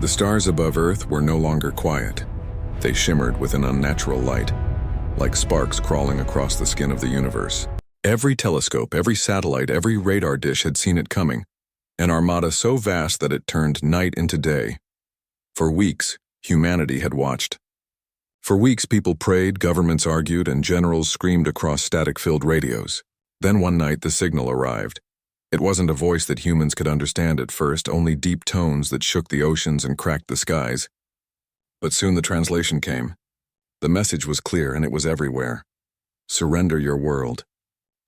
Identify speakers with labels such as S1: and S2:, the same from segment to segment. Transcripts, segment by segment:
S1: The stars above Earth were no longer quiet. They shimmered with an unnatural light, like sparks crawling across the skin of the universe. Every telescope, every satellite, every radar dish had seen it coming, an armada so vast that it turned night into day. For weeks, humanity had watched. For weeks, people prayed, governments argued, and generals screamed across static-filled radios. Then one night, the signal arrived. It wasn't a voice that humans could understand at first, only deep tones that shook the oceans and cracked the skies. But soon the translation came. The message was clear, and it was everywhere. Surrender your world.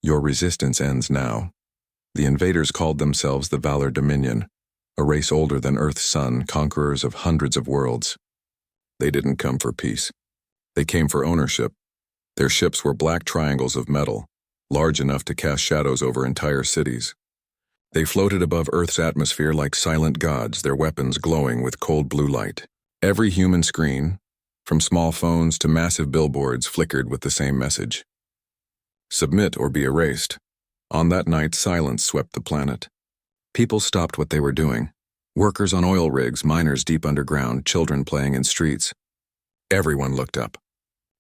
S1: Your resistance ends now. The invaders called themselves the Valor Dominion, a race older than Earth's sun, conquerors of hundreds of worlds. They didn't come for peace. They came for ownership. Their ships were black triangles of metal, large enough to cast shadows over entire cities. They floated above Earth's atmosphere like silent gods, their weapons glowing with cold blue light. Every human screen, from small phones to massive billboards, flickered with the same message. Submit or be erased. On that night, silence swept the planet. People stopped what they were doing. Workers on oil rigs, miners deep underground, children playing in streets. Everyone looked up.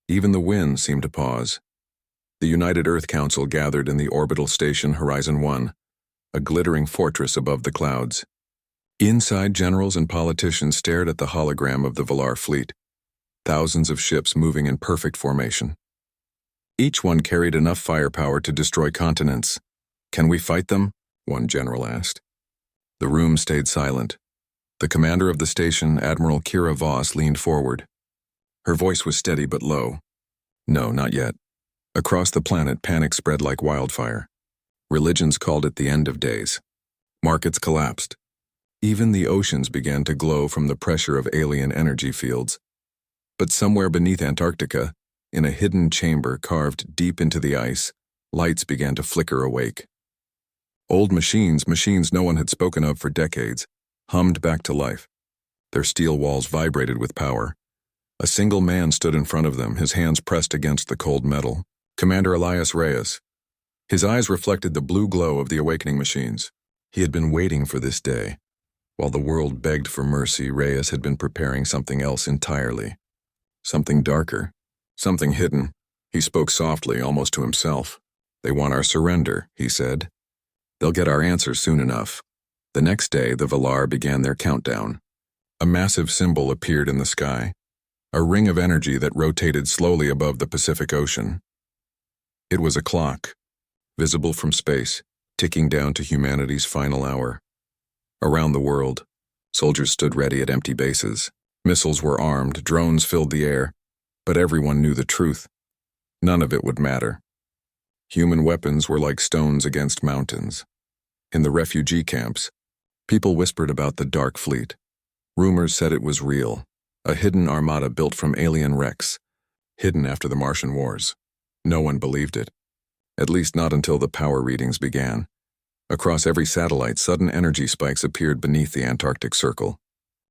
S1: Even the wind seemed to pause. The United Earth Council gathered in the orbital station Horizon 1, a glittering fortress above the clouds. Inside, generals and politicians stared at the hologram of the Valar fleet, thousands of ships moving in perfect formation. Each one carried enough firepower to destroy continents. "Can we fight them?" one general asked. The room stayed silent. The commander of the station, Admiral Kira Voss, leaned forward. Her voice was steady but low. "No, not yet." Across the planet, panic spread like wildfire. Religions called it the end of days. Markets collapsed. Even the oceans began to glow from the pressure of alien energy fields. But somewhere beneath Antarctica, in a hidden chamber carved deep into the ice, lights began to flicker awake. Old machines no one had spoken of for decades, hummed back to life. Their steel walls vibrated with power. A single man stood in front of them, his hands pressed against the cold metal. Commander Elias Reyes. His eyes reflected the blue glow of the awakening machines. He had been waiting for this day. While the world begged for mercy, Reyes had been preparing something else entirely. Something darker. Something hidden. He spoke softly, almost to himself. "They want our surrender," he said. "They'll get our answer soon enough." The next day, the Valar began their countdown. A massive symbol appeared in the sky, a ring of energy that rotated slowly above the Pacific Ocean. It was a clock, visible from space, ticking down to humanity's final hour. Around the world, soldiers stood ready at empty bases. Missiles were armed, drones filled the air, but everyone knew the truth. None of it would matter. Human weapons were like stones against mountains. In the refugee camps, people whispered about the Dark Fleet. Rumors said it was real, a hidden armada built from alien wrecks, hidden after the Martian Wars. No one believed it. At least not until the power readings began. Across every satellite, sudden energy spikes appeared beneath the Antarctic Circle.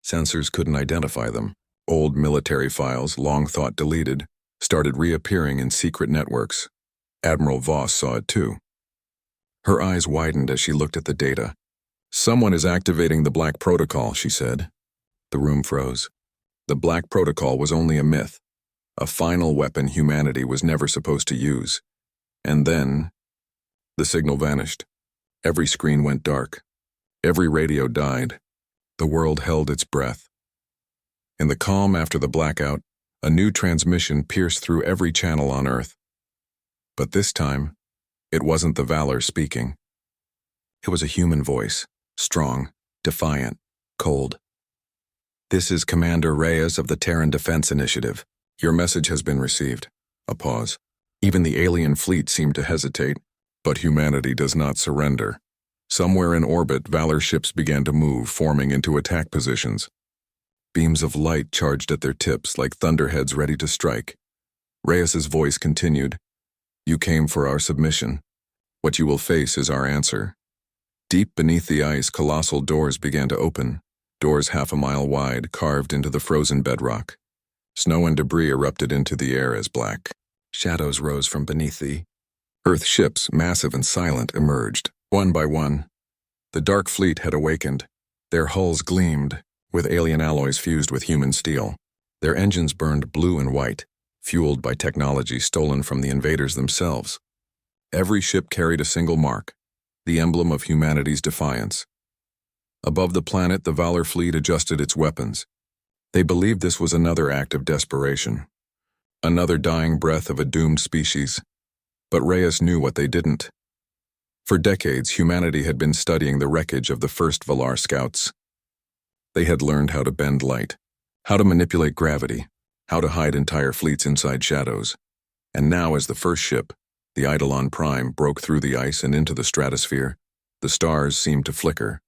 S1: Sensors couldn't identify them. Old military files, long thought deleted, started reappearing in secret networks. Admiral Voss saw it too. Her eyes widened as she looked at the data. "Someone is activating the Black Protocol," she said. The room froze. The Black Protocol was only a myth, a final weapon humanity was never supposed to use. And then, the signal vanished. Every screen went dark. Every radio died. The world held its breath. In the calm after the blackout, a new transmission pierced through every channel on Earth. But this time, it wasn't the Valor speaking. It was a human voice, strong, defiant, cold. "This is Commander Reyes of the Terran Defense Initiative. Your message has been received." A pause. Even the alien fleet seemed to hesitate. But humanity does not surrender. Somewhere in orbit, Valor ships began to move, forming into attack positions. Beams of light charged at their tips like thunderheads ready to strike. Reyes's voice continued. "You came for our submission. What you will face is our answer." Deep beneath the ice, colossal doors began to open, doors half a mile wide, carved into the frozen bedrock. Snow and debris erupted into the air as black. Shadows rose from beneath the Earth ships, massive and silent, emerged, one by one. The Dark Fleet had awakened. Their hulls gleamed, with alien alloys fused with human steel. Their engines burned blue and white, fueled by technology stolen from the invaders themselves. Every ship carried a single mark, the emblem of humanity's defiance. Above the planet, the Valor fleet adjusted its weapons. They believed this was another act of desperation, another dying breath of a doomed species. But Reyes knew what they didn't. For decades, humanity had been studying the wreckage of the first Valar scouts. They had learned how to bend light, how to manipulate gravity, how to hide entire fleets inside shadows. And now, as the first ship, the Eidolon Prime, broke through the ice and into the stratosphere, the stars seemed to flicker.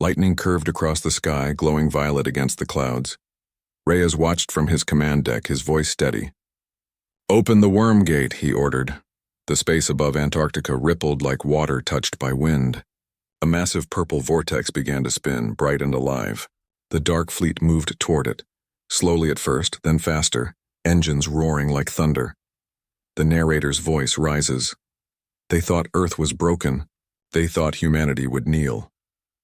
S1: Lightning curved across the sky, glowing violet against the clouds. Reyes watched from his command deck, his voice steady. "Open the worm gate," he ordered. The space above Antarctica rippled like water touched by wind. A massive purple vortex began to spin, bright and alive. The dark fleet moved toward it, slowly at first, then faster, engines roaring like thunder. The narrator's voice rises. They thought Earth was broken. They thought humanity would kneel.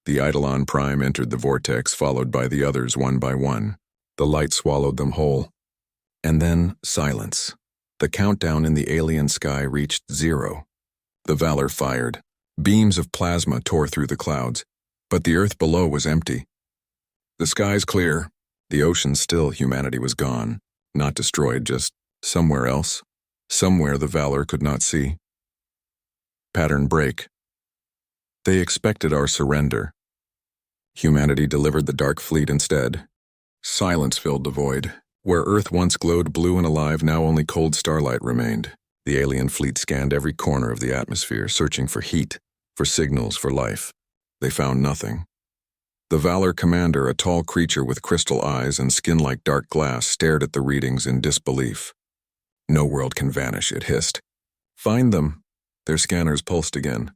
S1: The Eidolon Prime entered the vortex, followed by the others one by one. The light swallowed them whole. And then silence. The countdown in the alien sky reached 0. The Valor fired. Beams of plasma tore through the clouds, but the Earth below was empty. The sky's clear. The ocean still. Humanity was gone. Not destroyed, just somewhere else. Somewhere the Valor could not see. Pattern break. They expected our surrender. Humanity delivered the dark fleet instead. Silence filled the void. Where Earth once glowed blue and alive, now only cold starlight remained. The alien fleet scanned every corner of the atmosphere, searching for heat, for signals, for life. They found nothing. The Valor commander, a tall creature with crystal eyes and skin like dark glass, stared at the readings in disbelief. "No world can vanish," it hissed. "Find them." Their scanners pulsed again.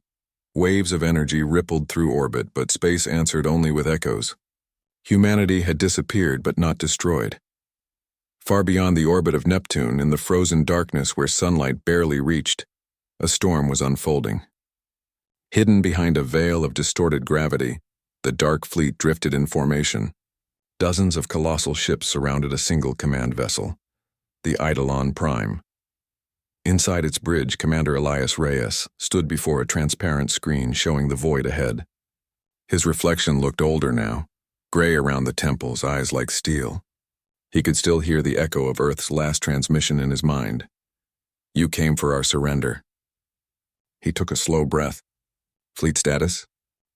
S1: Waves of energy rippled through orbit, but space answered only with echoes. Humanity had disappeared, but not destroyed. Far beyond the orbit of Neptune, in the frozen darkness where sunlight barely reached, a storm was unfolding. Hidden behind a veil of distorted gravity, the dark fleet drifted in formation. Dozens of colossal ships surrounded a single command vessel, the Eidolon Prime. Inside its bridge, Commander Elias Reyes stood before a transparent screen showing the void ahead. His reflection looked older now, gray around the temples, eyes like steel. He could still hear the echo of Earth's last transmission in his mind. "You came for our surrender." He took a slow breath. "Fleet status?"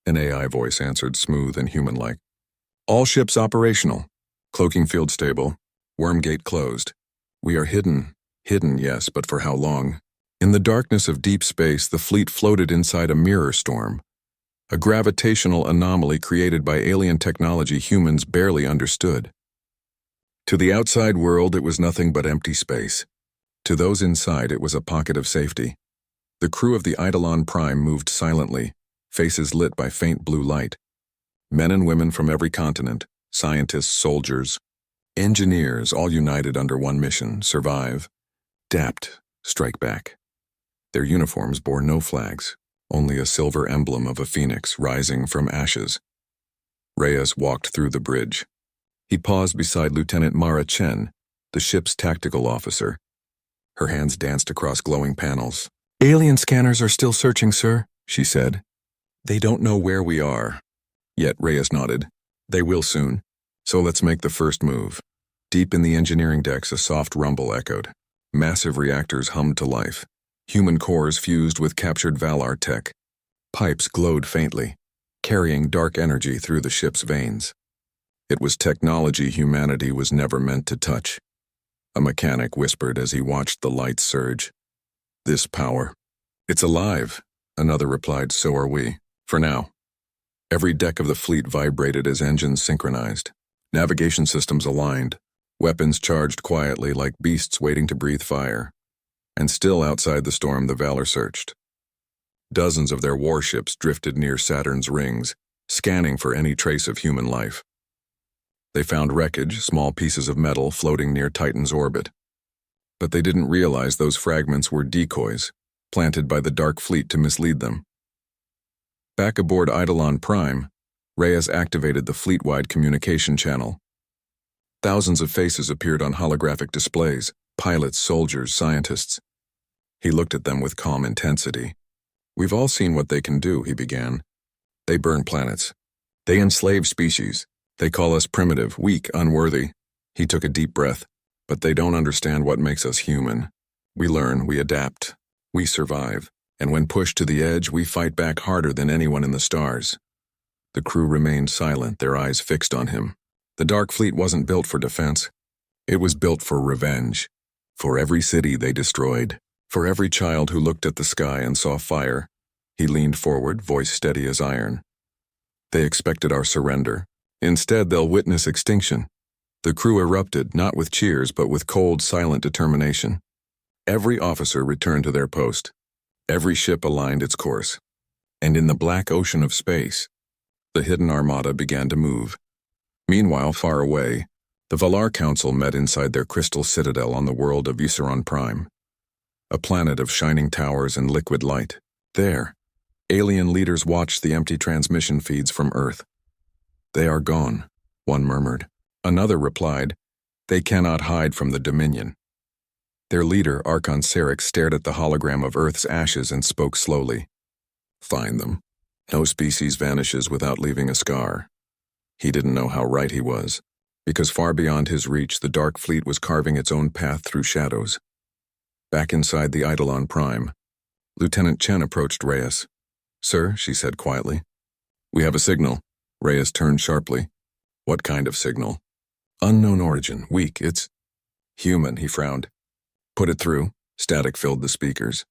S1: An AI voice answered, smooth and human-like. "All ships operational. Cloaking field stable. Worm gate closed. We are hidden. Hidden, yes, but for how long?" In the darkness of deep space, the fleet floated inside a mirror storm, a gravitational anomaly created by alien technology humans barely understood. To the outside world, it was nothing but empty space. To those inside, it was a pocket of safety. The crew of the Eidolon Prime moved silently, faces lit by faint blue light. Men and women from every continent, scientists, soldiers, engineers, all united under one mission: survive, adapt, strike back. Their uniforms bore no flags, only a silver emblem of a phoenix rising from ashes. Reyes walked through the bridge. He paused beside Lieutenant Mara Chen, the ship's tactical officer. Her hands danced across glowing panels. "Alien scanners are still searching, sir," she said. "They don't know where we are." Yet Reyes nodded. "They will soon. So let's make the first move." Deep in the engineering decks, a soft rumble echoed. Massive reactors hummed to life. Human cores fused with captured Valar tech. Pipes glowed faintly, carrying dark energy through the ship's veins. It was technology humanity was never meant to touch. A mechanic whispered as he watched the lights surge. "This power. It's alive," another replied. "So are we. For now." Every deck of the fleet vibrated as engines synchronized. Navigation systems aligned. Weapons charged quietly like beasts waiting to breathe fire. And still outside the storm, the Valor searched. Dozens of their warships drifted near Saturn's rings, scanning for any trace of human life. They found wreckage, small pieces of metal floating near Titan's orbit. But they didn't realize those fragments were decoys, planted by the Dark Fleet to mislead them. Back aboard Eidolon Prime, Reyes activated the fleet-wide communication channel. Thousands of faces appeared on holographic displays, pilots, soldiers, scientists. He looked at them with calm intensity. "We've all seen what they can do," he began. "They burn planets. They enslave species. They call us primitive, weak, unworthy." He took a deep breath. "But they don't understand what makes us human. We learn, we adapt, we survive, and when pushed to the edge, we fight back harder than anyone in the stars." The crew remained silent, their eyes fixed on him. The Dark Fleet wasn't built for defense. It was built for revenge. For every city they destroyed, for every child who looked at the sky and saw fire. He leaned forward, voice steady as iron. "They expected our surrender. Instead, they'll witness extinction." The crew erupted, not with cheers, but with cold, silent determination. Every officer returned to their post. Every ship aligned its course. And in the black ocean of space, the hidden armada began to move. Meanwhile, far away, the Valar Council met inside their crystal citadel on the world of Euceron Prime. A planet of shining towers and liquid light. There, alien leaders watched the empty transmission feeds from Earth. "They are gone," one murmured. Another replied, "They cannot hide from the Dominion." Their leader, Archon Sarek, stared at the hologram of Earth's ashes and spoke slowly. "Find them. No species vanishes without leaving a scar." He didn't know how right he was, because far beyond his reach, the Dark Fleet was carving its own path through shadows. Back inside the Eidolon Prime, Lieutenant Chen approached Reyes. "Sir," she said quietly. "We have a signal." Reyes turned sharply. "What kind of signal?" "Unknown origin, weak, it's human," he frowned. "Put it through." Static filled the speakers.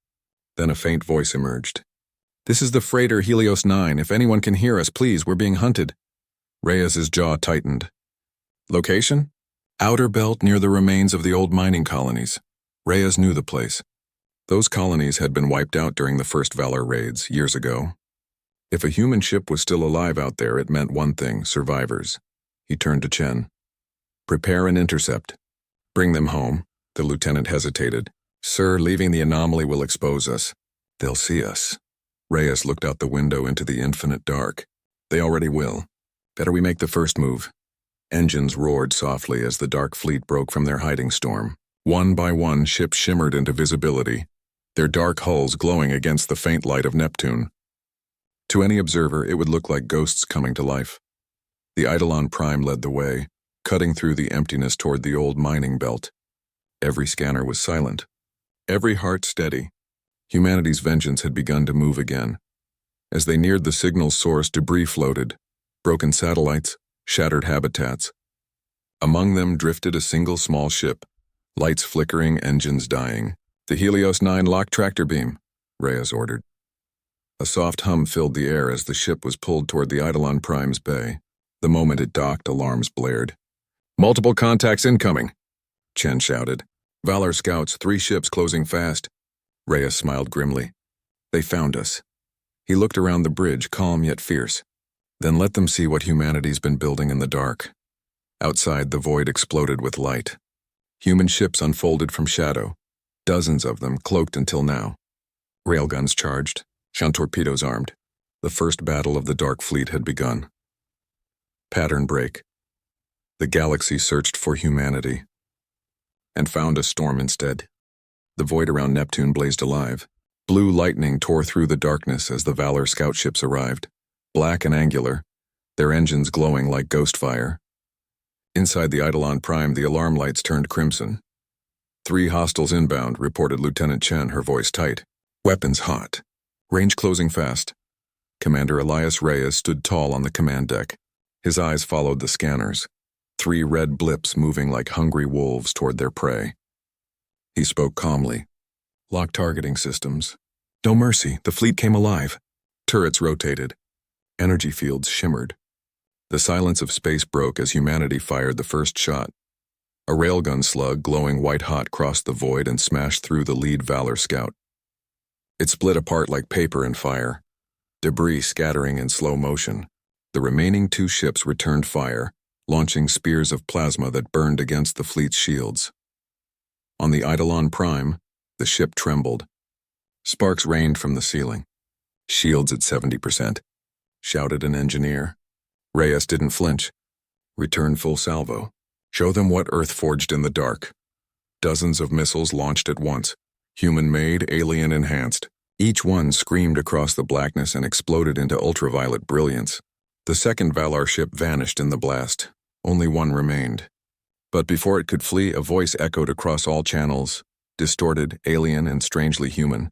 S1: Then a faint voice emerged. "This is the freighter Helios 9. If anyone can hear us, please, we're being hunted." Reyes's jaw tightened. "Location?" "Outer belt near the remains of the old mining colonies." Reyes knew the place. Those colonies had been wiped out during the first Valar raids, years ago. If a human ship was still alive out there, it meant one thing: survivors. He turned to Chen. "Prepare an intercept. Bring them home." The lieutenant hesitated. "Sir, leaving the anomaly will expose us. They'll see us." Reyes looked out the window into the infinite dark. "They already will. Better we make the first move." Engines roared softly as the Dark Fleet broke from their hiding storm. One by one, ships shimmered into visibility, their dark hulls glowing against the faint light of Neptune. To any observer, it would look like ghosts coming to life. The Eidolon Prime led the way, cutting through the emptiness toward the old mining belt. Every scanner was silent, every heart steady. Humanity's vengeance had begun to move again. As they neared the signal's source, debris floated, broken satellites, shattered habitats. Among them drifted a single small ship, lights flickering, engines dying. "The Helios 9 lock tractor beam," Reyes ordered. A soft hum filled the air as the ship was pulled toward the Eidolon Prime's bay. The moment it docked, alarms blared. "Multiple contacts incoming," Chen shouted. "Valar scouts, 3 ships closing fast." Reyes smiled grimly. "They found us." He looked around the bridge, calm yet fierce. "Then let them see what humanity's been building in the dark." Outside, the void exploded with light. Human ships unfolded from shadow, dozens of them, cloaked until now. Railguns charged, shunt torpedoes armed. The first battle of the Dark Fleet had begun. Pattern break. The galaxy searched for humanity, and found a storm instead. The void around Neptune blazed alive. Blue lightning tore through the darkness as the Valar scout ships arrived, black and angular, their engines glowing like ghost fire. Inside the Eidolon Prime, the alarm lights turned crimson. 3 hostiles inbound, reported Lieutenant Chen, her voice tight. Weapons hot. Range closing fast. Commander Elias Reyes stood tall on the command deck. His eyes followed the scanners, 3 red blips moving like hungry wolves toward their prey. He spoke calmly. "Lock targeting systems. No mercy, the fleet came alive." Turrets rotated. Energy fields shimmered. The silence of space broke as humanity fired the first shot. A railgun slug, glowing white-hot, crossed the void and smashed through the lead Valar scout. It split apart like paper in fire, debris scattering in slow motion. The remaining 2 ships returned fire, launching spears of plasma that burned against the fleet's shields. On the Eidolon Prime, the ship trembled. Sparks rained from the ceiling. "Shields at 70%, shouted an engineer. Reyes didn't flinch. Return full salvo. Show them what Earth forged in the dark. Dozens of missiles launched at once, human-made, alien-enhanced. Each one screamed across the blackness and exploded into ultraviolet brilliance. The second Valar ship vanished in the blast. Only one remained. But before it could flee, a voice echoed across all channels, distorted, alien, and strangely human.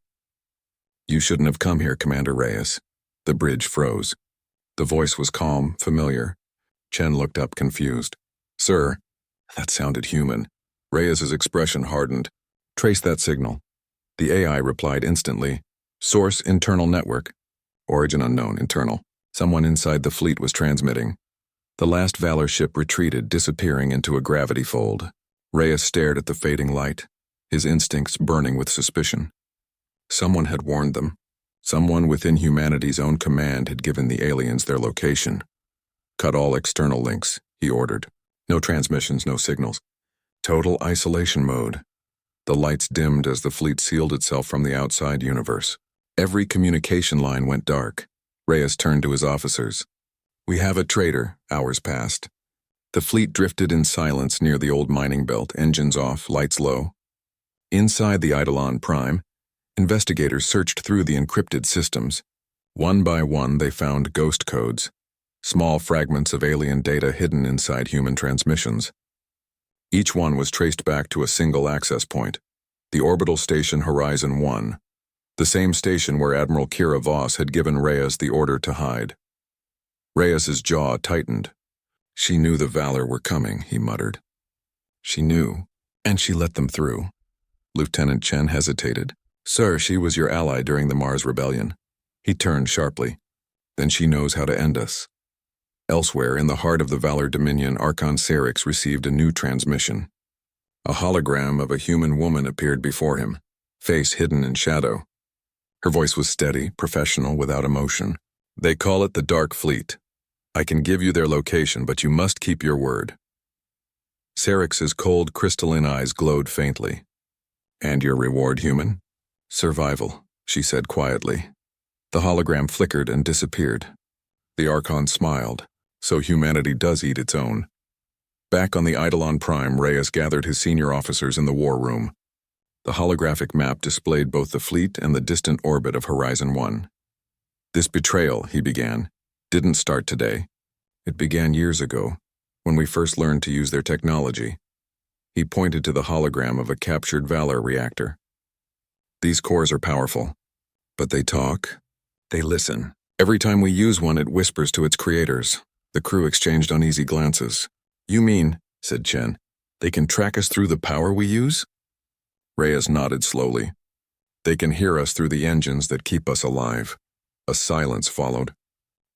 S1: "You shouldn't have come here, Commander Reyes." The bridge froze. The voice was calm, familiar. Chen looked up, confused. "Sir." That sounded human. Reyes's expression hardened. "Trace that signal." The AI replied instantly. "Source internal network. Origin unknown, internal." Someone inside the fleet was transmitting. The last Valar ship retreated, disappearing into a gravity fold. Reyes stared at the fading light, his instincts burning with suspicion. Someone had warned them. Someone within humanity's own command had given the aliens their location. "Cut all external links," he ordered. "No transmissions, no signals. Total isolation mode." The lights dimmed as the fleet sealed itself from the outside universe. Every communication line went dark. Reyes turned to his officers. "We have a traitor." Hours passed. The fleet drifted in silence near the old mining belt, engines off, lights low. Inside the Eidolon Prime, investigators searched through the encrypted systems. One by one, they found ghost codes, small fragments of alien data hidden inside human transmissions. Each one was traced back to a single access point, the orbital station Horizon 1, the same station where Admiral Kira Voss had given Reyes the order to hide. Reyes's jaw tightened. "She knew the Valar were coming," he muttered. "She knew, and she let them through." Lieutenant Chen hesitated. "Sir, she was your ally during the Mars Rebellion." He turned sharply. "Then she knows how to end us." Elsewhere, in the heart of the Valar Dominion, Archon Syrinx received a new transmission. A hologram of a human woman appeared before him, face hidden in shadow. Her voice was steady, professional, without emotion. "They call it the Dark Fleet. I can give you their location, but you must keep your word." Syrinx's cold, crystalline eyes glowed faintly. "And your reward, human?" "Survival," she said quietly. The hologram flickered and disappeared. The Archon smiled. "So humanity does eat its own." Back on the Eidolon Prime, Reyes gathered his senior officers in the war room. The holographic map displayed both the fleet and the distant orbit of Horizon 1. "This betrayal," he began, "didn't start today. It began years ago, when we first learned to use their technology." He pointed to the hologram of a captured Valar reactor. "These cores are powerful, but they talk. They listen. Every time we use one, it whispers to its creators." The crew exchanged uneasy glances. "You mean," said Chen, "they can track us through the power we use?" Reyes nodded slowly. "They can hear us through the engines that keep us alive." A silence followed.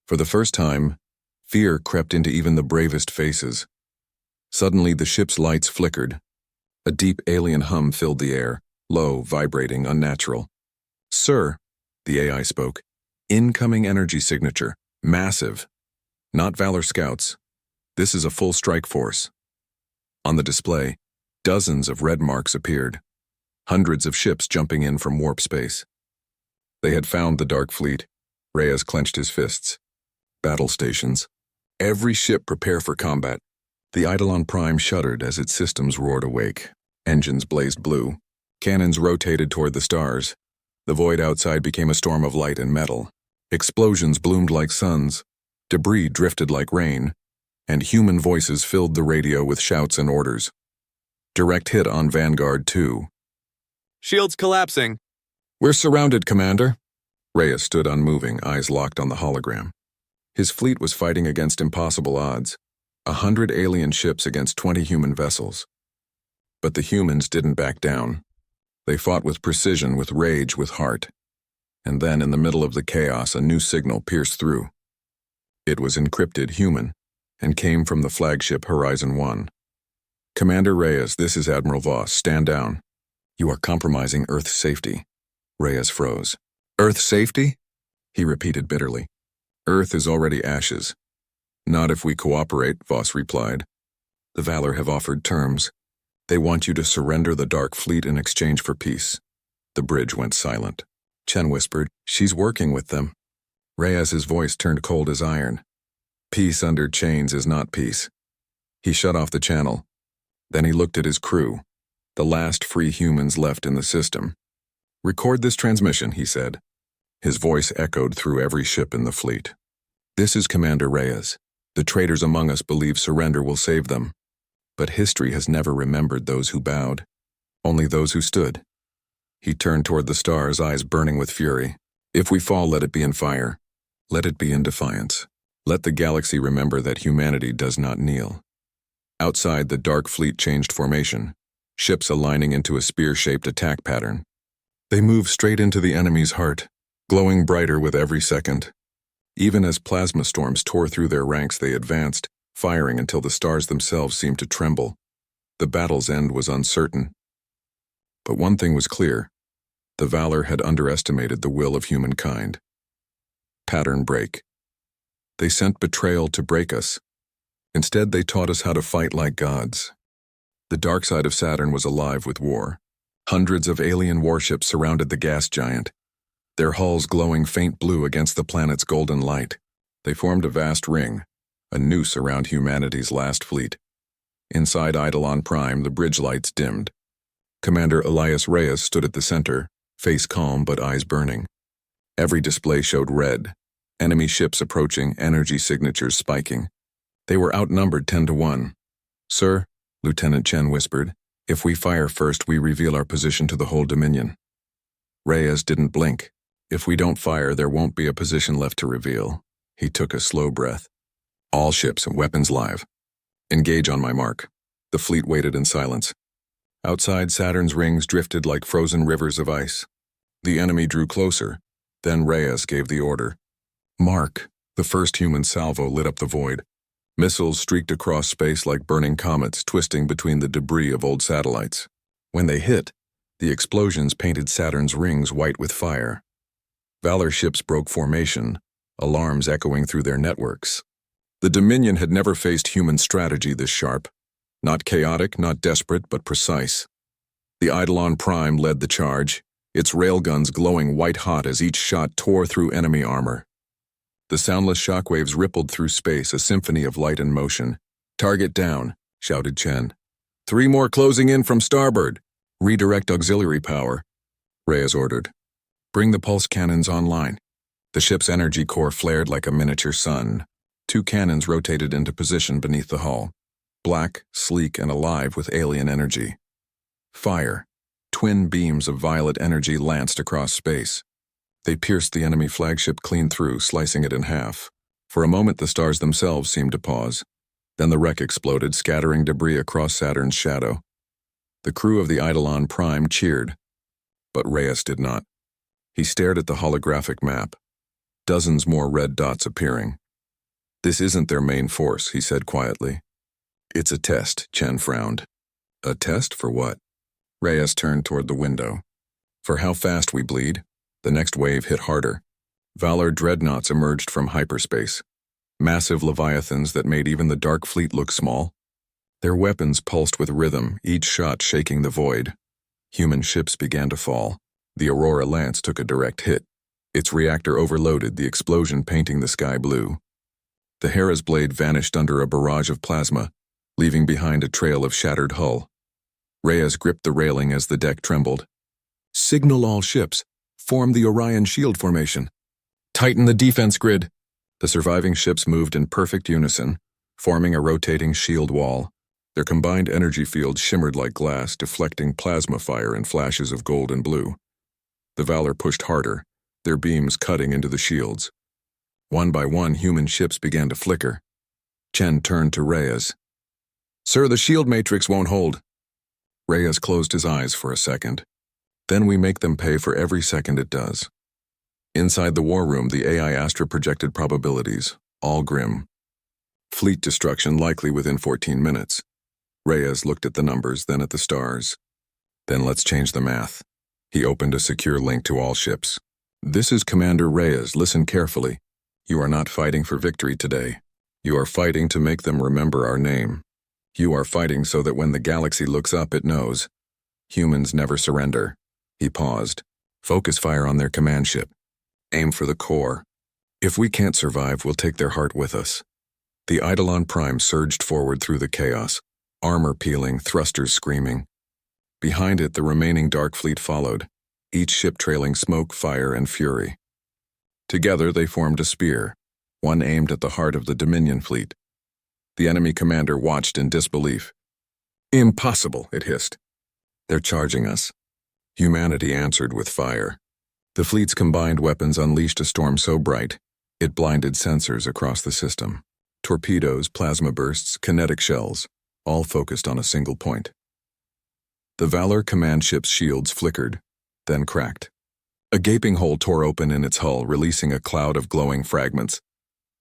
S1: For the first time, fear crept into even the bravest faces. Suddenly, the ship's lights flickered. A deep alien hum filled the air, low, vibrating, unnatural. "Sir," the AI spoke, "incoming energy signature. Massive. Not Valar scouts. This is a full strike force." On the display, dozens of red marks appeared. Hundreds of ships jumping in from warp space. They had found the Dark Fleet. Reyes clenched his fists. Battle stations. Every ship prepare for combat. The Eidolon Prime shuddered as its systems roared awake. Engines blazed blue. Cannons rotated toward the stars. The void outside became a storm of light and metal. Explosions bloomed like suns. Debris drifted like rain. And human voices filled the radio with shouts and orders. "Direct hit on Vanguard 2.
S2: Shields collapsing."
S1: "We're surrounded, Commander." Reyes stood unmoving, eyes locked on the hologram. His fleet was fighting against impossible odds. 100 alien ships against 20 human vessels. But the humans didn't back down. They fought with precision, with rage, with heart. And then, in the middle of the chaos, a new signal pierced through. It was encrypted human, and came from the flagship Horizon 1. "Commander Reyes, this is Admiral Voss. Stand down. You are compromising Earth's safety." Reyes froze. "Earth's safety?" he repeated bitterly. "Earth is already ashes." "Not if we cooperate," Voss replied. "The Valar have offered terms. They want you to surrender the Dark Fleet in exchange for peace." The bridge went silent. Chen whispered, "She's working with them." Reyes's voice turned cold as iron. Peace under chains is not peace. He shut off the channel. Then he looked at his crew, the last free humans left in the system. "Record this transmission," he said. His voice echoed through every ship in the fleet. "This is Commander Reyes. The traitors among us believe surrender will save them. But history has never remembered those who bowed, only those who stood." He turned toward the stars, eyes burning with fury. "If we fall, let it be in fire. Let it be in defiance. Let the galaxy remember that humanity does not kneel." Outside, the dark fleet changed formation, ships aligning into a spear-shaped attack pattern. They moved straight into the enemy's heart, glowing brighter with every second. Even as plasma storms tore through their ranks, they advanced, firing until the stars themselves seemed to tremble. The battle's end was uncertain. But one thing was clear: the Valor had underestimated the will of humankind. Pattern break. They sent betrayal to break us. Instead, they taught us how to fight like gods. The dark side of Saturn was alive with war. Hundreds of alien warships surrounded the gas giant, their hulls glowing faint blue against the planet's golden light. They formed a vast ring, a noose around humanity's last fleet. Inside Eidolon Prime, the bridge lights dimmed. Commander Elias Reyes stood at the center, face calm but eyes burning. Every display showed red, enemy ships approaching, energy signatures spiking. They were outnumbered 10-1. "Sir," Lieutenant Chen whispered, "if we fire first, we reveal our position to the whole Dominion." Reyes didn't blink. "If we don't fire, there won't be a position left to reveal." He took a slow breath. "All ships and weapons live. Engage on my mark." The fleet waited in silence. Outside, Saturn's rings drifted like frozen rivers of ice. The enemy drew closer. Then Reyes gave the order. "Mark." The first human salvo lit up the void. Missiles streaked across space like burning comets, twisting between the debris of old satellites. When they hit, the explosions painted Saturn's rings white with fire. Valor ships broke formation, alarms echoing through their networks. The Dominion had never faced human strategy this sharp. Not chaotic, not desperate, but precise. The Eidolon Prime led the charge, its railguns glowing white-hot as each shot tore through enemy armor. The soundless shockwaves rippled through space, a symphony of light and motion. "Target down," shouted Chen. "3 more closing in from starboard. Redirect auxiliary power," Reyes ordered. "Bring the pulse cannons online." The ship's energy core flared like a miniature sun. 2 cannons rotated into position beneath the hull, black, sleek, and alive with alien energy. Fire. Twin beams of violet energy lanced across space. They pierced the enemy flagship clean through, slicing it in half. For a moment, the stars themselves seemed to pause. Then the wreck exploded, scattering debris across Saturn's shadow. The crew of the Eidolon Prime cheered, but Reyes did not. He stared at the holographic map, dozens more red dots appearing. "This isn't their main force," he said quietly. "It's a test," Chen frowned. "A test for what?" Reyes turned toward the window. "For how fast we bleed." The next wave hit harder. Valor dreadnoughts emerged from hyperspace, massive leviathans that made even the Dark Fleet look small. Their weapons pulsed with rhythm, each shot shaking the void. Human ships began to fall. The Aurora Lance took a direct hit. Its reactor overloaded, the explosion painting the sky blue. The Hera's blade vanished under a barrage of plasma, leaving behind a trail of shattered hull. Reyes gripped the railing as the deck trembled. "Signal all ships. Form the Orion shield formation. Tighten the defense grid." The surviving ships moved in perfect unison, forming a rotating shield wall. Their combined energy fields shimmered like glass, deflecting plasma fire in flashes of gold and blue. The Valor pushed harder, their beams cutting into the shields. One by one, human ships began to flicker. Chen turned to Reyes. "Sir, the shield matrix won't hold." Reyes closed his eyes for a second. "Then we make them pay for every second it does." Inside the war room, the AI Astra projected probabilities, all grim. Fleet destruction likely within 14 minutes. Reyes looked at the numbers, then at the stars. "Then let's change the math." He opened a secure link to all ships. "This is Commander Reyes. Listen carefully. You are not fighting for victory today. You are fighting to make them remember our name. You are fighting so that when the galaxy looks up, it knows. Humans never surrender." He paused. "Focus fire on their command ship. Aim for the core. If we can't survive, we'll take their heart with us. The Eidolon Prime surged forward through the chaos, armor peeling, thrusters screaming. Behind it, the remaining Dark Fleet followed, each ship trailing smoke, fire, and fury. Together, they formed a spear, one aimed at the heart of the Dominion fleet. The enemy commander watched in disbelief. "Impossible," it hissed. "They're charging us." Humanity answered with fire. The fleet's combined weapons unleashed a storm so bright, it blinded sensors across the system. Torpedoes, plasma bursts, kinetic shells, all focused on a single point. The Valor command ship's shields flickered, then cracked. A gaping hole tore open in its hull, releasing a cloud of glowing fragments.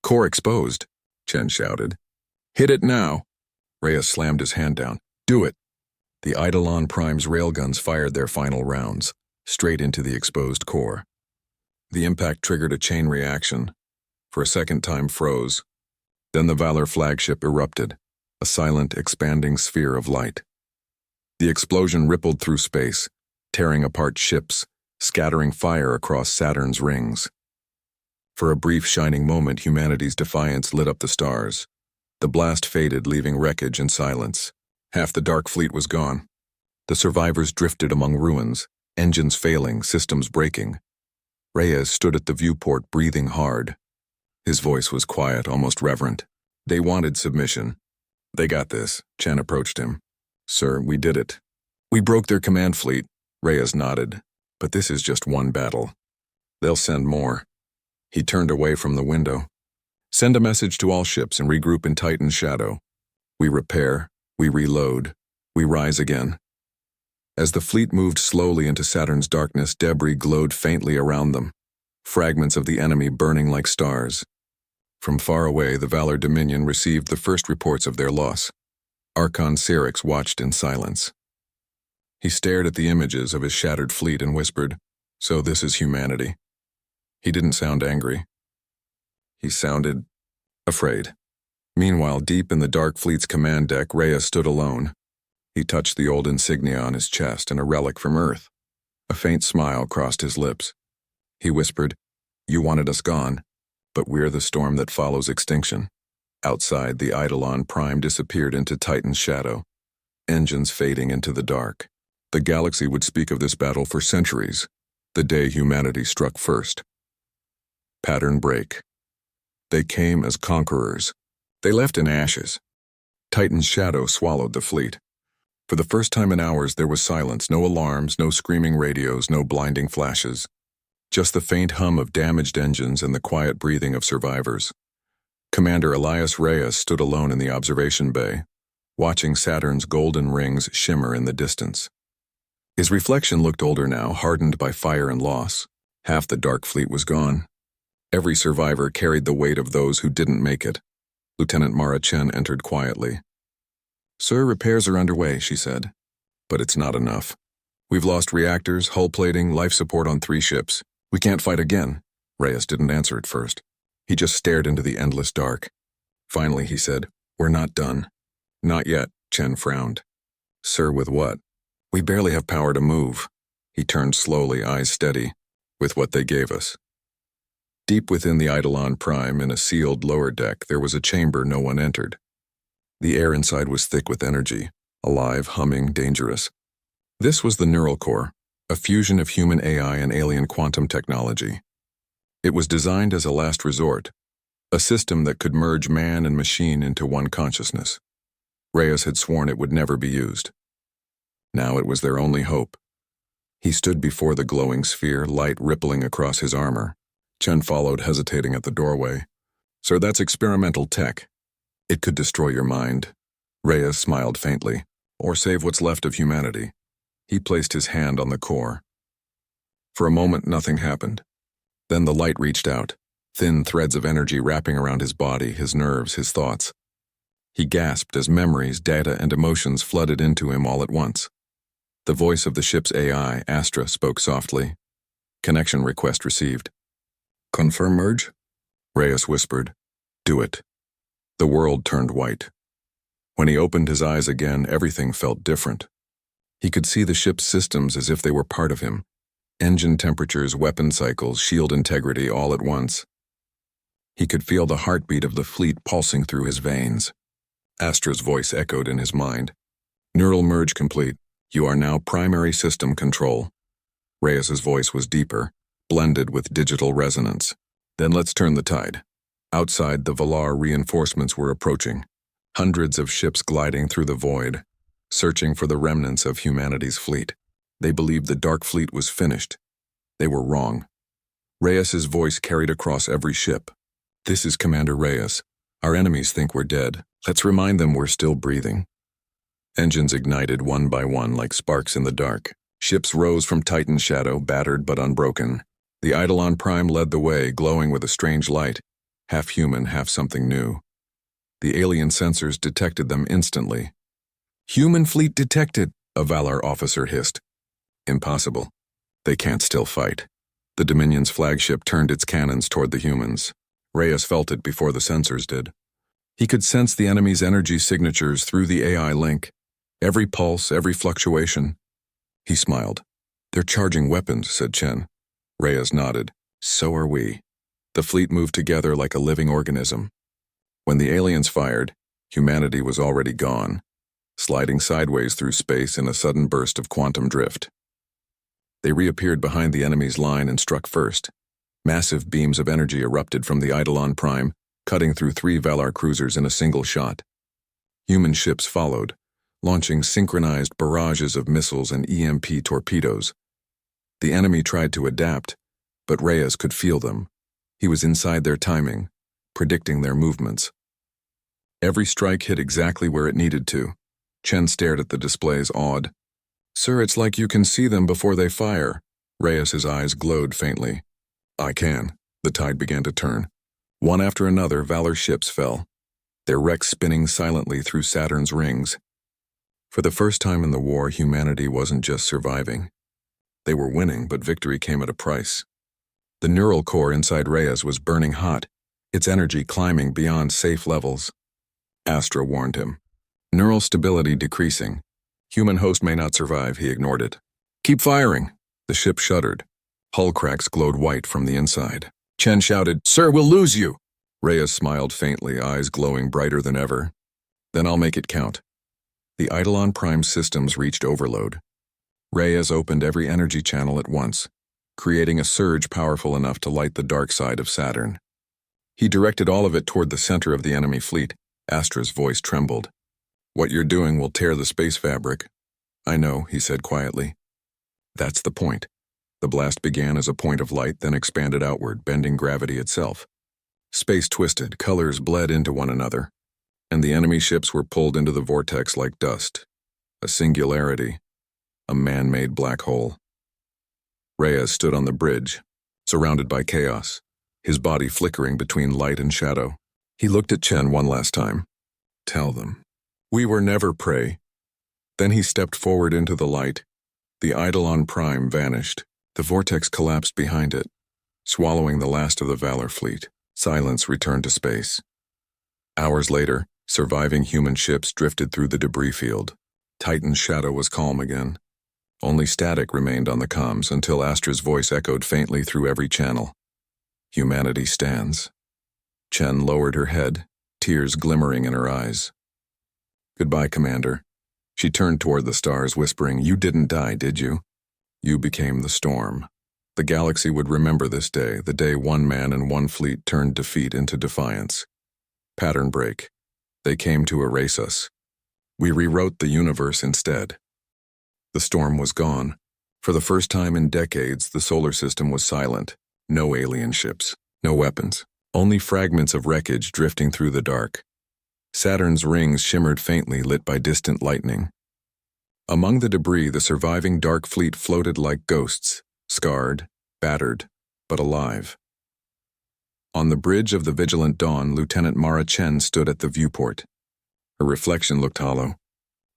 S1: "Core exposed," Chen shouted. "Hit it now." Reyes slammed his hand down. "Do it." The Eidolon Prime's railguns fired their final rounds, straight into the exposed core. The impact triggered a chain reaction. For a second, time froze. Then the Valor flagship erupted, a silent, expanding sphere of light. The explosion rippled through space, tearing apart ships, scattering fire across Saturn's rings. For a brief, shining moment, humanity's defiance lit up the stars. The blast faded, leaving wreckage and silence. Half the Dark Fleet was gone. The survivors drifted among ruins, engines failing, systems breaking. Reyes stood at the viewport, breathing hard. His voice was quiet, almost reverent. "They wanted submission. They got this." Chen approached him. "Sir, we did it. We broke their command fleet." Reyes nodded. "But this is just one battle. They'll send more." He turned away from the window. "Send a message to all ships and regroup in Titan's shadow. We repair, we reload, we rise again." As the fleet moved slowly into Saturn's darkness, debris glowed faintly around them, fragments of the enemy burning like stars. From far away, the Valor Dominion received the first reports of their loss. Archon Syrinx watched in silence. He stared at the images of his shattered fleet and whispered, "So this is humanity." He didn't sound angry. He sounded afraid. Meanwhile, deep in the Dark Fleet's command deck, Reyes stood alone. He touched the old insignia on his chest and a relic from Earth. A faint smile crossed his lips. He whispered, "You wanted us gone, but we're the storm that follows extinction." Outside, the Eidolon Prime disappeared into Titan's shadow, engines fading into the dark. The galaxy would speak of this battle for centuries, the day humanity struck first. Pattern break. They came as conquerors. They left in ashes. Titan's shadow swallowed the fleet. For the first time in hours, there was silence, no alarms, no screaming radios, no blinding flashes. Just the faint hum of damaged engines and the quiet breathing of survivors. Commander Elias Reyes stood alone in the observation bay, watching Saturn's golden rings shimmer in the distance. His reflection looked older now, hardened by fire and loss. Half the Dark Fleet was gone. Every survivor carried the weight of those who didn't make it. Lieutenant Mara Chen entered quietly. "Sir, repairs are underway," she said. "But it's not enough. We've lost reactors, hull plating, life support on 3 ships. We can't fight again." Reyes didn't answer at first. He just stared into the endless dark. Finally, he said, "We're not done." "Not yet," Chen frowned. "Sir, with what?" "We barely have power to move." He turned slowly, eyes steady. "With what they gave us." Deep within the Eidolon Prime, in a sealed lower deck, there was a chamber no one entered. The air inside was thick with energy, alive, humming, dangerous. This was the neural core, a fusion of human AI and alien quantum technology. It was designed as a last resort, a system that could merge man and machine into one consciousness. Reyes had sworn it would never be used. Now it was their only hope. He stood before the glowing sphere, light rippling across his armor. Chen followed, hesitating at the doorway. "Sir, that's experimental tech. It could destroy your mind." Reyes smiled faintly. "Or save what's left of humanity." He placed his hand on the core. For a moment, nothing happened. Then the light reached out, thin threads of energy wrapping around his body, his nerves, his thoughts. He gasped as memories, data, and emotions flooded into him all at once. The voice of the ship's AI, Astra, spoke softly. "Connection request received." "Confirm merge?" Reyes whispered. "Do it." The world turned white. When he opened his eyes again, everything felt different. He could see the ship's systems as if they were part of him. Engine temperatures, weapon cycles, shield integrity all at once. He could feel the heartbeat of the fleet pulsing through his veins. Astra's voice echoed in his mind. Neural merge complete. You are now primary system control. Reyes's voice was deeper, blended with digital resonance. Then let's turn the tide. Outside, the Valar reinforcements were approaching. Hundreds of ships gliding through the void, searching for the remnants of humanity's fleet. They believed the Dark Fleet was finished. They were wrong. Reyes's voice carried across every ship. This is Commander Reyes. Our enemies think we're dead. Let's remind them we're still breathing. Engines ignited one by one like sparks in the dark. Ships rose from Titan's shadow, battered but unbroken. The Eidolon Prime led the way, glowing with a strange light, half human, half something new. The alien sensors detected them instantly. Human fleet detected, a Valar officer hissed. Impossible. They can't still fight. The Dominion's flagship turned its cannons toward the humans. Reyes felt it before the sensors did. He could sense the enemy's energy signatures through the AI link. Every pulse, every fluctuation. He smiled. They're charging weapons, said Chen. Reyes nodded. So are we. The fleet moved together like a living organism. When the aliens fired, humanity was already gone, sliding sideways through space in a sudden burst of quantum drift. They reappeared behind the enemy's line and struck first. Massive beams of energy erupted from the Eidolon Prime, cutting through 3 Valar cruisers in a single shot. Human ships followed, launching synchronized barrages of missiles and EMP torpedoes. The enemy tried to adapt, but Reyes could feel them. He was inside their timing, predicting their movements. Every strike hit exactly where it needed to. Chen stared at the displays, awed. Sir, it's like you can see them before they fire. Reyes's eyes glowed faintly. I can. The tide began to turn. One after another, Valar ships fell, their wrecks spinning silently through Saturn's rings. For the first time in the war, humanity wasn't just surviving. They were winning, but victory came at a price. The neural core inside Reyes was burning hot, its energy climbing beyond safe levels. Astra warned him. Neural stability decreasing. Human host may not survive, he ignored it. Keep firing. The ship shuddered. Hull cracks glowed white from the inside. Chen shouted, Sir, we'll lose you. Reyes smiled faintly, eyes glowing brighter than ever. Then I'll make it count. The Eidolon Prime systems reached overload. Reyes opened every energy channel at once, creating a surge powerful enough to light the dark side of Saturn. He directed all of it toward the center of the enemy fleet. Astra's voice trembled. What you're doing will tear the space fabric. I know, he said quietly. That's the point. The blast began as a point of light, then expanded outward, bending gravity itself. Space twisted, colors bled into one another, and the enemy ships were pulled into the vortex like dust. A singularity. A man-made black hole. Reyes stood on the bridge, surrounded by chaos, his body flickering between light and shadow. He looked at Chen one last time. Tell them. We were never prey. Then he stepped forward into the light. The Eidolon Prime vanished. The vortex collapsed behind it, swallowing the last of the Valar fleet. Silence returned to space. Hours later, surviving human ships drifted through the debris field. Titan's shadow was calm again. Only static remained on the comms until Astra's voice echoed faintly through every channel. Humanity stands. Chen lowered her head, tears glimmering in her eyes. Goodbye, Commander. She turned toward the stars, whispering, You didn't die, did you? You became the storm. The galaxy would remember this day, the day one man and one fleet turned defeat into defiance. Pattern break. They came to erase us. We rewrote the universe instead. The storm was gone. For the first time in decades, the solar system was silent. No alien ships, no weapons, only fragments of wreckage drifting through the dark. Saturn's rings shimmered faintly, lit by distant lightning. Among the debris, the surviving dark fleet floated like ghosts, scarred, battered, but alive. On the bridge of the Vigilant Dawn, Lieutenant Mara Chen stood at the viewport. Her reflection looked hollow.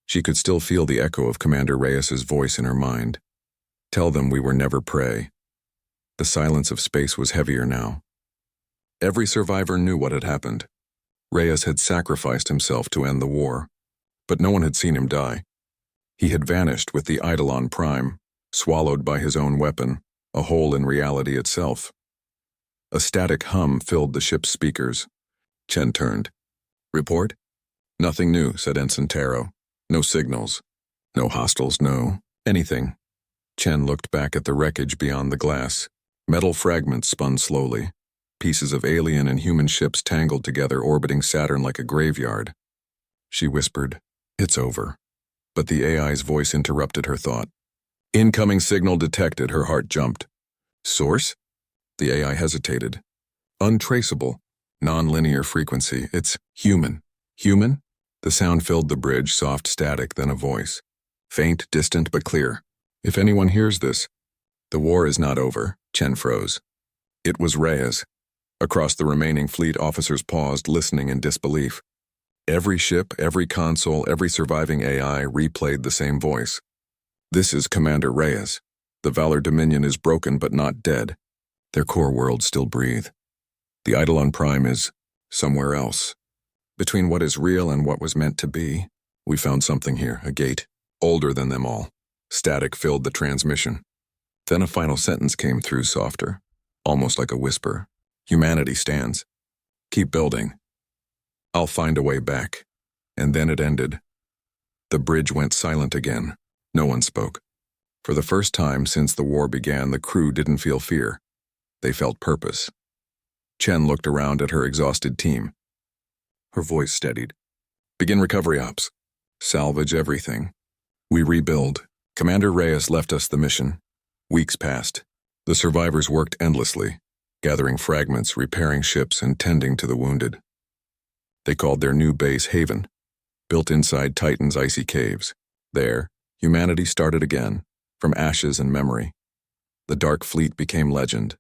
S1: She could still feel the echo of Commander Reyes's voice in her mind. Tell them we were never prey. The silence of space was heavier now. Every survivor knew what had happened. Reyes had sacrificed himself to end the war, but no one had seen him die. He had vanished with the Eidolon Prime, swallowed by his own weapon, a hole in reality itself. A static hum filled the ship's speakers. Chen turned. "Report?" "Nothing new," said Ensign Taro. "No signals. No hostiles, no anything." Chen looked back at the wreckage beyond the glass. Metal fragments spun slowly. Pieces of alien and human ships tangled together, orbiting Saturn like a graveyard. She whispered, "It's over." But the AI's voice interrupted her thought. "Incoming signal detected," her heart jumped. "Source?" The AI hesitated. "Untraceable. Non-linear frequency. It's human." "Human?" The sound filled the bridge, soft static, then a voice. Faint, distant, but clear. "If anyone hears this..." "The war is not over," Chen froze. It was Reyes. Across the remaining fleet, officers paused, listening in disbelief. Every ship, every console, every surviving AI replayed the same voice. "This is Commander Reyes. The Valor Dominion is broken but not dead. Their core worlds still breathe. The Eidolon Prime is somewhere else. Between what is real and what was meant to be, we found something here, a gate, older than them all." Static filled the transmission. Then a final sentence came through, softer, almost like a whisper. "Humanity stands. Keep building. I'll find a way back." And then it ended. The bridge went silent again. No one spoke. For the first time since the war began, the crew didn't feel fear. They felt purpose. Chen looked around at her exhausted team. Her voice steadied. "Begin recovery ops. Salvage everything. We rebuild." Commander Reyes left us the mission. Weeks passed. The survivors worked endlessly, gathering fragments, repairing ships, and tending to the wounded. They called their new base Haven, built inside Titan's icy caves. There, humanity started again, from ashes and memory. The Dark Fleet became legend.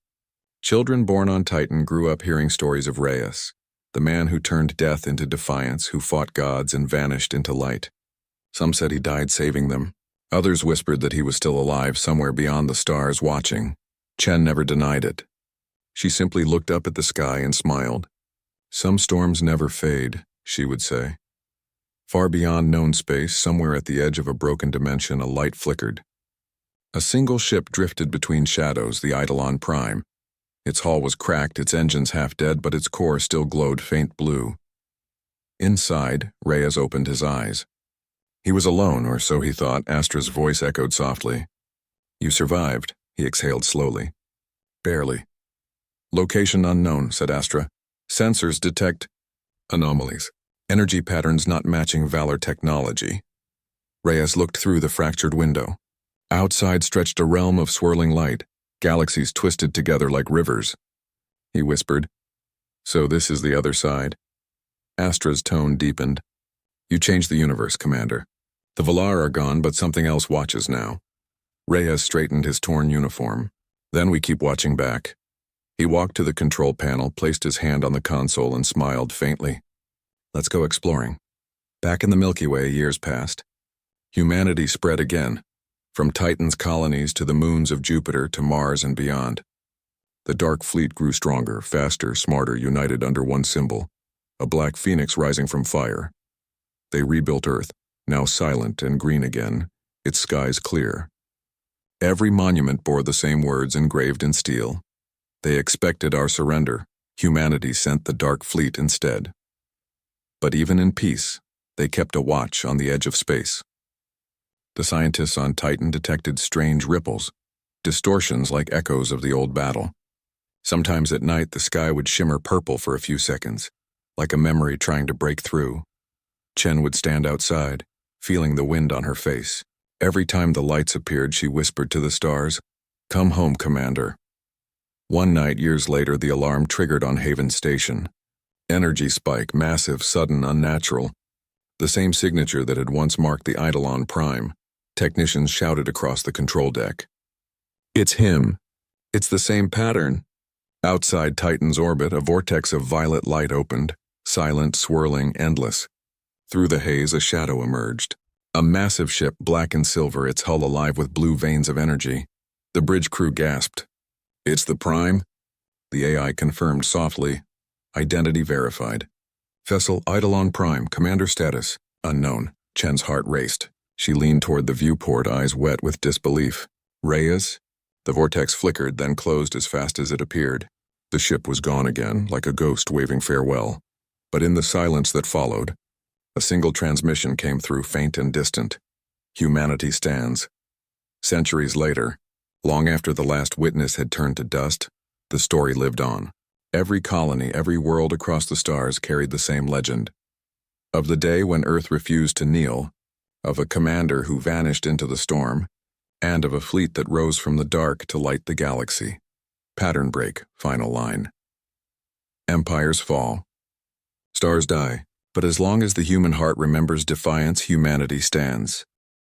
S1: Children born on Titan grew up hearing stories of Reyes, the man who turned death into defiance, who fought gods and vanished into light. Some said he died saving them. Others whispered that he was still alive somewhere beyond the stars, watching. Chen never denied it. She simply looked up at the sky and smiled. "Some storms never fade," she would say. Far beyond known space, somewhere at the edge of a broken dimension, a light flickered. A single ship drifted between shadows, the Eidolon Prime. Its hull was cracked, its engines half dead, but its core still glowed faint blue. Inside, Reyes opened his eyes. He was alone, or so he thought. Astra's voice echoed softly. "You survived," he exhaled slowly. "Barely." "Location unknown," said Astra. "Sensors detect anomalies. Energy patterns not matching Valor technology." Reyes looked through the fractured window. Outside stretched a realm of swirling light, galaxies twisted together like rivers. He whispered, "So this is the other side." Astra's tone deepened. "You changed the universe, Commander. The Valar are gone, but something else watches now." Reyes straightened his torn uniform. "Then we keep watching back." He walked to the control panel, placed his hand on the console, and smiled faintly. "Let's go exploring." Back in the Milky Way, years passed. Humanity spread again, from Titan's colonies to the moons of Jupiter to Mars and beyond. The Dark Fleet grew stronger, faster, smarter, united under one symbol, a black phoenix rising from fire. They rebuilt Earth, now silent and green again, its skies clear. Every monument bore the same words engraved in steel. They expected our surrender. Humanity sent the Dark Fleet instead. But even in peace, they kept a watch on the edge of space. The scientists on Titan detected strange ripples, distortions like echoes of the old battle. Sometimes at night, the sky would shimmer purple for a few seconds, like a memory trying to break through. Chen would stand outside, feeling the wind on her face. Every time the lights appeared, she whispered to the stars, "Come home, Commander." One night, years later, the alarm triggered on Haven Station. Energy spike, massive, sudden, unnatural. The same signature that had once marked the Eidolon Prime. Technicians shouted across the control deck. "It's him. It's the same pattern." Outside Titan's orbit, a vortex of violet light opened, silent, swirling, endless. Through the haze, a shadow emerged. A massive ship, black and silver, its hull alive with blue veins of energy. The bridge crew gasped. "It's the Prime?" The AI confirmed softly. Identity verified. "Vessel Eidolon Prime, commander status, unknown." Chen's heart raced. She leaned toward the viewport, eyes wet with disbelief. "Reyes?" The vortex flickered, then closed as fast as it appeared. The ship was gone again, like a ghost waving farewell. But in the silence that followed, a single transmission came through, faint and distant. Humanity stands. Centuries later, long after the last witness had turned to dust, the story lived on. Every colony, every world across the stars carried the same legend. Of the day when Earth refused to kneel, of a commander who vanished into the storm, and of a fleet that rose from the dark to light the galaxy. Pattern break, final line. Empires fall. Stars die, but as long as the human heart remembers defiance, humanity stands.